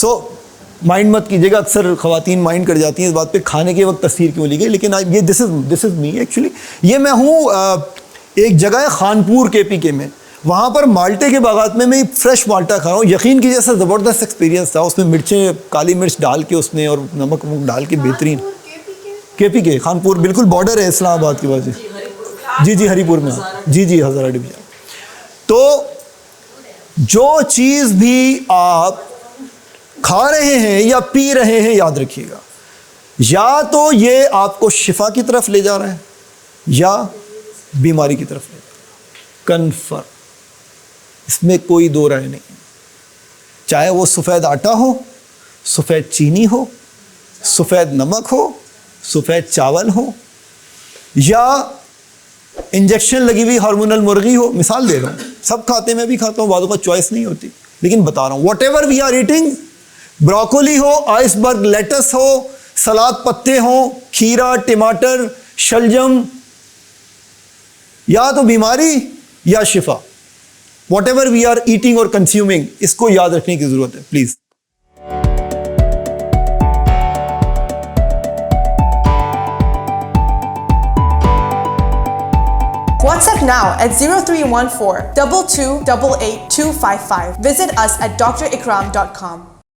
So mind मत कीजिएगा, अक्सर ख़वातीन माइंड कर जाती हैं इस बात पे खाने के वक्त तस्वीर क्यों ली गई, लेकिन ये दिस इज़ मी एक्चुअली। ये मैं हूँ एक जगह है खानपुर KPK में, वहाँ पर माल्टे के बागात में मैं फ्रेश माल्टा खा रहा हूँ। यकीन कीजिए ऐसा ज़बरदस्त एक्सपीरियंस था। उसमें मिर्चें, काली मिर्च डाल के उसने और नमक वमक डाल के बेहतरीन। KPK खानपुर बिल्कुल बॉर्डर है इस्लामाबाद की वजह से। जी हरीपुर में, जी हज़ारा डिवीज़न। तो जो चीज़ भी आप खा रहे हैं या पी रहे हैं, याद रखिएगा, या तो ये आपको शिफा की तरफ ले जा रहा है या बीमारी की तरफ ले जा रहा है, कन्फर्म, इसमें कोई दो राय नहीं। चाहे वो सफ़ेद आटा हो, सफ़ेद चीनी हो, सफ़ेद नमक हो, सफ़ेद चावल हो, या इंजेक्शन लगी हुई हार्मोनल मुर्गी हो, मिसाल दे रहा हूँ, सब खाते, मैं भी खाता हूँ, बातों का चॉइस नहीं होती, लेकिन बता रहा हूँ whatever we are eating, broccoli हो, आइसबर्ग लेटस हो, सलाद पत्ते हो, खीरा, टमाटर, शलजम, या तो बीमारी या शिफा, whatever we are eating और कंज्यूमिंग, इसको याद रखने की जरूरत है please. WhatsApp now at 0314 2288 255. Visit us at drakram.com.